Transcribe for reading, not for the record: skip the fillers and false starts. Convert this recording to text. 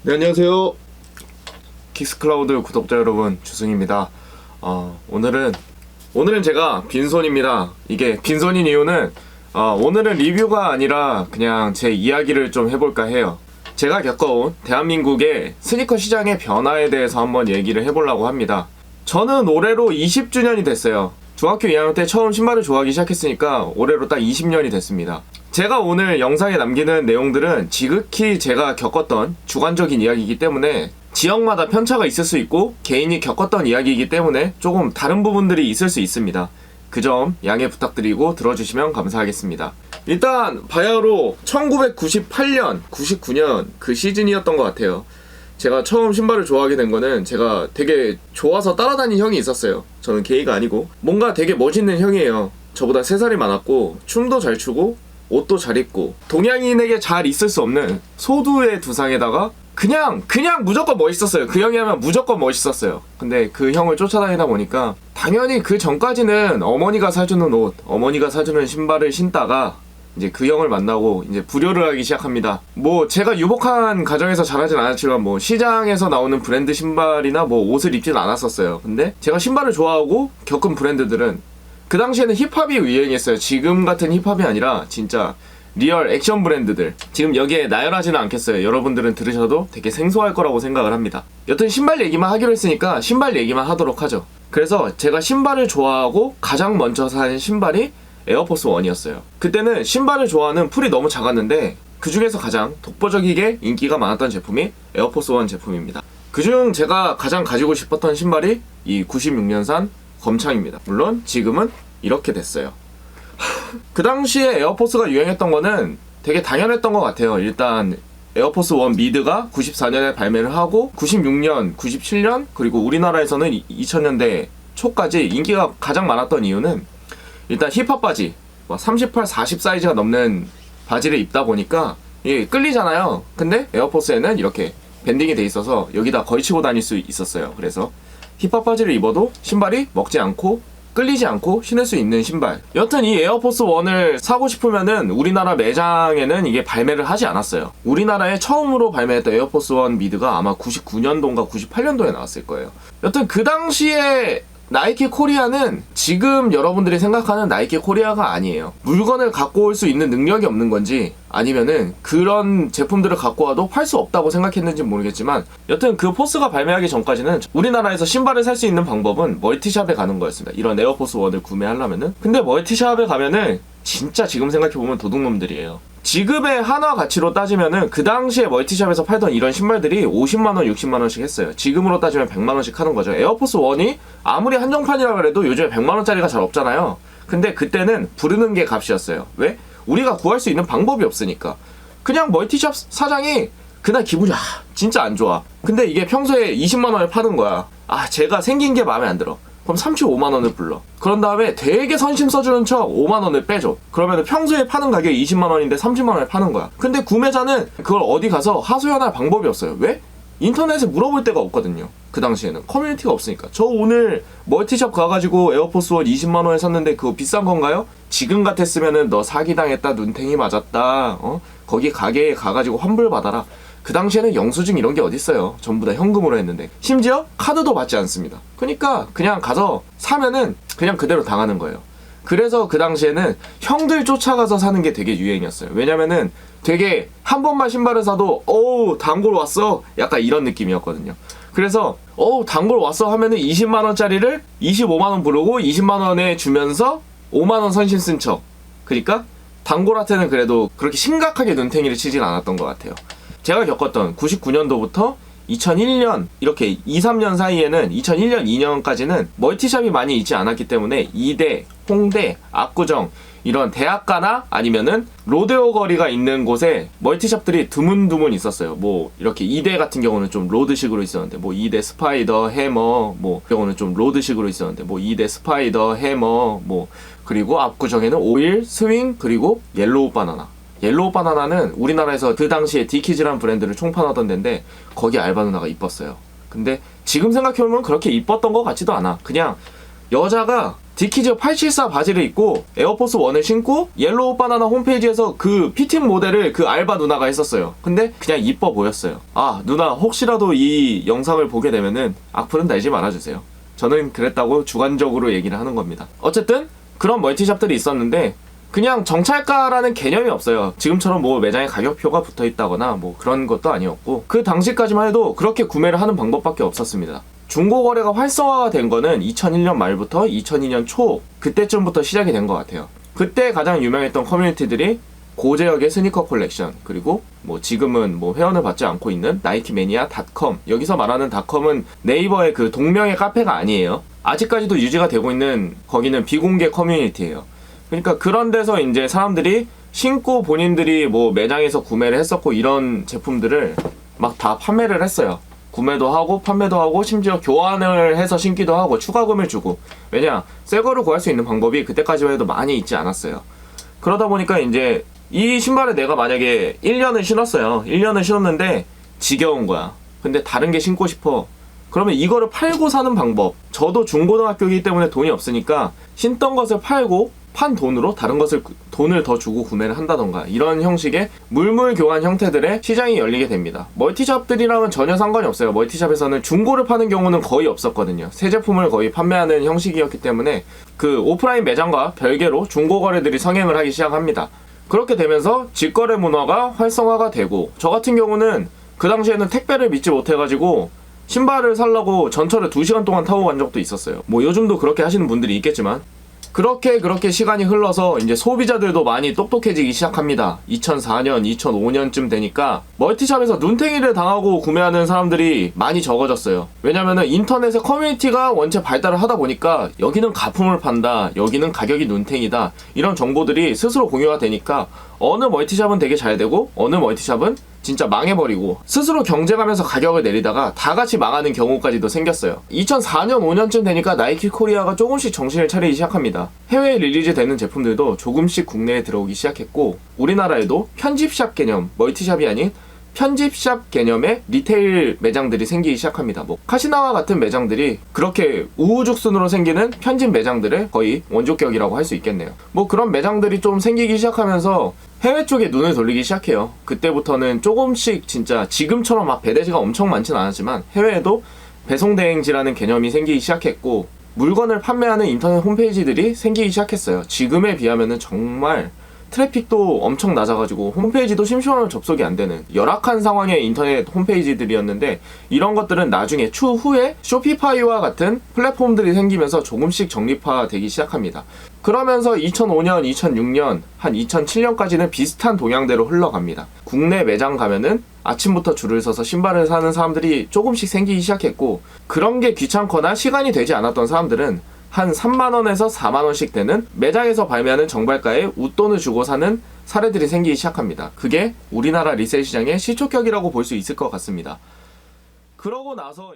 네, 안녕하세요. 킥스클라우드 구독자 여러분, 주승입니다. 오늘은 제가 빈손입니다. 이게 빈손인 이유는 오늘은 리뷰가 아니라 그냥 제 이야기를 좀 해볼까 해요. 제가 겪어온 대한민국의 스니커 시장의 변화에 대해서 한번 얘기를 해보려고 합니다. 저는 올해로 20주년이 됐어요. 중학교 2학년 때 처음 신발을 좋아하기 시작했으니까 올해로 딱 20년이 됐습니다. 제가 오늘 영상에 남기는 내용들은 지극히 제가 겪었던 주관적인 이야기이기 때문에 지역마다 편차가 있을 수 있고 개인이 겪었던 이야기이기 때문에 조금 다른 부분들이 있을 수 있습니다. 그 점 양해 부탁드리고 들어주시면 감사하겠습니다. 일단 바야흐로 1998년, 99년 그 시즌이었던 것 같아요. 제가 처음 신발을 좋아하게 된 거는 제가 되게 좋아서 따라다닌 형이 있었어요. 저는 게이가 아니고 뭔가 되게 멋있는 형이에요. 저보다 3살이 많았고 춤도 잘 추고 옷도 잘 입고 동양인에게 잘 있을 수 없는 소두의 두상에다가 그냥 무조건 멋있었어요. 그 형이 하면 무조건 멋있었어요. 근데 그 형을 쫓아다니다 보니까 당연히 그 전까지는 어머니가 사주는 옷, 어머니가 사주는 신발을 신다가 이제 그 형을 만나고 이제 불효를 하기 시작합니다. 뭐 제가 유복한 가정에서 자라진 않았지만 뭐 시장에서 나오는 브랜드 신발이나 뭐 옷을 입진 않았었어요. 근데 제가 신발을 좋아하고 겪은 브랜드들은 그 당시에는 힙합이 유행했어요. 지금 같은 힙합이 아니라 진짜 리얼 액션 브랜드들. 지금 여기에 나열하지는 않겠어요. 여러분들은 들으셔도 되게 생소할 거라고 생각을 합니다. 여튼 신발 얘기만 하기로 했으니까 신발 얘기만 하도록 하죠. 그래서 제가 신발을 좋아하고 가장 먼저 산 신발이 에어포스 1이었어요. 그때는 신발을 좋아하는 풀이 너무 작았는데 그 중에서 가장 독보적이게 인기가 많았던 제품이 에어포스 1 제품입니다. 그중 제가 가장 가지고 싶었던 신발이 이 96년산 검창입니다. 물론 지금은 이렇게 됐어요. 그 당시에 에어포스가 유행했던 거는 되게 당연했던 것 같아요. 일단 에어포스 1 미드가 94년에 발매를 하고 96년, 97년 그리고 우리나라에서는 2000년대 초까지 인기가 가장 많았던 이유는 일단 힙합 바지 38, 40 사이즈가 넘는 바지를 입다 보니까 이게 끌리잖아요. 근데 에어포스에는 이렇게 밴딩이 돼 있어서 여기다 걸치고 다닐 수 있었어요. 그래서 힙합 바지를 입어도 신발이 먹지 않고 끌리지 않고 신을 수 있는 신발. 여튼 이 에어포스 1을 사고 싶으면은 우리나라 매장에는 이게 발매를 하지 않았어요. 우리나라에 처음으로 발매했던 에어포스 1 미드가 아마 99년도인가 98년도에 나왔을 거예요. 여튼 그 당시에 나이키 코리아는 지금 여러분들이 생각하는 나이키 코리아가 아니에요. 물건을 갖고 올 수 있는 능력이 없는 건지 아니면은 그런 제품들을 갖고 와도 팔 수 없다고 생각했는지 모르겠지만 여튼 그 포스가 발매하기 전까지는 우리나라에서 신발을 살 수 있는 방법은 멀티샵에 가는 거였습니다. 이런 에어포스 1을 구매하려면은. 근데 멀티샵에 가면은 진짜 지금 생각해보면 도둑놈들이에요. 지금의 한화 가치로 따지면은 그 당시에 멀티샵에서 팔던 이런 신발들이 50만원, 60만원씩 했어요. 지금으로 따지면 100만원씩 하는 거죠. 에어포스 1이 아무리 한정판이라 그래도 요즘에 100만원짜리가 잘 없잖아요. 근데 그때는 부르는 게 값이었어요. 왜? 우리가 구할 수 있는 방법이 없으니까. 그냥 멀티샵 사장이 그날 기분이 진짜 안 좋아. 근데 이게 평소에 20만원에 파는 거야. 제가 생긴 게 마음에 안 들어. 그럼 35만원을 불러. 그런 다음에 되게 선심 써주는 척 5만원을 빼줘. 그러면 평소에 파는 가격이 20만원인데 30만원에 파는 거야. 근데 구매자는 그걸 어디 가서 하소연할 방법이 없어요. 왜? 인터넷에 물어볼 데가 없거든요. 그 당시에는 커뮤니티가 없으니까. 저 오늘 멀티샵 가가지고 에어포스 1 20만원에 샀는데 그거 비싼 건가요? 지금 같았으면은 너 사기당했다, 눈탱이 맞았다, 거기 가게에 가가지고 환불받아라. 그 당시에는 영수증 이런 게 어딨어요. 전부 다 현금으로 했는데. 심지어 카드도 받지 않습니다. 그러니까 그냥 가서 사면은 그냥 그대로 당하는 거예요. 그래서 그 당시에는 형들 쫓아가서 사는 게 되게 유행이었어요. 왜냐면은 되게 한 번만 신발을 사도 단골 왔어 약간 이런 느낌이었거든요. 그래서 단골 왔어 하면은 20만원짜리를 25만원 부르고 20만원에 주면서 5만원 선심 쓴 척. 그러니까 단골한테는 그래도 그렇게 심각하게 눈탱이를 치진 않았던 것 같아요. 제가 겪었던 99년도부터 2001년 이렇게 2, 3년 사이에는 2001년, 2년까지는 멀티샵이 많이 있지 않았기 때문에 이대, 홍대, 압구정 이런 대학가나 아니면은 로데오 거리가 있는 곳에 멀티샵들이 드문드문 있었어요. 뭐 이렇게 이대 같은 경우는 좀 로드식으로 있었는데 뭐 이대 스파이더, 해머 뭐 경우는 좀 로드식으로 있었는데 뭐 이대 스파이더, 해머 뭐 그리고 압구정에는 오일, 스윙 그리고 옐로우 바나나. 옐로우 바나나는 우리나라에서 그 당시에 디키즈라는 브랜드를 총판하던 데인데 거기 알바 누나가 이뻤어요. 근데 지금 생각해보면 그렇게 이뻤던 것 같지도 않아. 그냥 여자가 디키즈 874 바지를 입고 에어포스 1을 신고 옐로우 바나나 홈페이지에서 그 피팅 모델을 그 알바 누나가 했었어요. 근데 그냥 이뻐 보였어요. 아, 누나 혹시라도 이 영상을 보게 되면은 악플은 달지 말아주세요. 저는 그랬다고 주관적으로 얘기를 하는 겁니다. 어쨌든 그런 멀티샵들이 있었는데 그냥 정찰가라는 개념이 없어요. 지금처럼 뭐 매장에 가격표가 붙어 있다거나 뭐 그런 것도 아니었고, 그 당시까지만 해도 그렇게 구매를 하는 방법밖에 없었습니다. 중고거래가 활성화가 된 거는 2001년 말부터 2002년 초 그때쯤부터 시작이 된 것 같아요. 그때 가장 유명했던 커뮤니티들이 고제역의 스니커 콜렉션, 그리고 뭐 지금은 뭐 회원을 받지 않고 있는 나이키매니아.com, 여기서 말하는 닷컴은 네이버의 그 동명의 카페가 아니에요. 아직까지도 유지가 되고 있는, 거기는 비공개 커뮤니티예요. 그러니까 그런 데서 이제 사람들이 신고 본인들이 뭐 매장에서 구매를 했었고 이런 제품들을 막 다 판매를 했어요. 구매도 하고 판매도 하고 심지어 교환을 해서 신기도 하고 추가금을 주고. 왜냐, 새 거를 구할 수 있는 방법이 그때까지만 해도 많이 있지 않았어요. 그러다 보니까 이제 이 신발을 내가 만약에 1년을 신었어요. 1년을 신었는데 지겨운 거야. 근데 다른 게 신고 싶어. 그러면 이거를 팔고 사는 방법. 저도 중고등학교이기 때문에 돈이 없으니까 신던 것을 팔고 판 돈으로 다른 것을 돈을 더 주고 구매를 한다던가, 이런 형식의 물물 교환 형태들의 시장이 열리게 됩니다. 멀티샵들이랑은 전혀 상관이 없어요. 멀티샵에서는 중고를 파는 경우는 거의 없었거든요. 새 제품을 거의 판매하는 형식이었기 때문에 그 오프라인 매장과 별개로 중고 거래들이 성행을 하기 시작합니다. 그렇게 되면서 직거래 문화가 활성화가 되고, 저 같은 경우는 그 당시에는 택배를 믿지 못해가지고 신발을 살려고 전철을 2시간 동안 타고 간 적도 있었어요. 뭐 요즘도 그렇게 하시는 분들이 있겠지만, 그렇게 시간이 흘러서 이제 소비자들도 많이 똑똑해지기 시작합니다. 2004년, 2005년쯤 되니까 멀티샵에서 눈탱이를 당하고 구매하는 사람들이 많이 적어졌어요. 왜냐면은 인터넷의 커뮤니티가 원체 발달을 하다 보니까 여기는 가품을 판다, 여기는 가격이 눈탱이다, 이런 정보들이 스스로 공유가 되니까 어느 멀티샵은 되게 잘 되고 어느 멀티샵은 진짜 망해버리고 스스로 경쟁하면서 가격을 내리다가 다 같이 망하는 경우까지도 생겼어요. 2004년, 5년쯤 되니까 나이키 코리아가 조금씩 정신을 차리기 시작합니다. 해외에 릴리즈 되는 제품들도 조금씩 국내에 들어오기 시작했고, 우리나라에도 편집샵 개념, 멀티샵이 아닌 편집샵 개념의 리테일 매장들이 생기기 시작합니다. 뭐 카시나와 같은 매장들이 그렇게 우후죽순으로 생기는 편집 매장들의 거의 원조격이라고 할 수 있겠네요. 뭐 그런 매장들이 좀 생기기 시작하면서 해외 쪽에 눈을 돌리기 시작해요. 그때부터는 조금씩, 진짜 지금처럼 막 배대지가 엄청 많지는 않았지만 해외에도 배송대행지라는 개념이 생기기 시작했고, 물건을 판매하는 인터넷 홈페이지들이 생기기 시작했어요. 지금에 비하면은 정말 트래픽도 엄청 낮아가지고 홈페이지도 심심하면 접속이 안 되는 열악한 상황의 인터넷 홈페이지들이었는데, 이런 것들은 나중에 추후에 쇼피파이와 같은 플랫폼들이 생기면서 조금씩 정립화되기 시작합니다. 그러면서 2005년, 2006년, 한 2007년까지는 비슷한 동향대로 흘러갑니다. 국내 매장 가면은 아침부터 줄을 서서 신발을 사는 사람들이 조금씩 생기기 시작했고, 그런 게 귀찮거나 시간이 되지 않았던 사람들은 한 3만원에서 4만원씩 되는 매장에서 발매하는 정발가에 웃돈을 주고 사는 사례들이 생기기 시작합니다. 그게 우리나라 리셀 시장의 시초격이라고 볼 수 있을 것 같습니다. 그러고 나서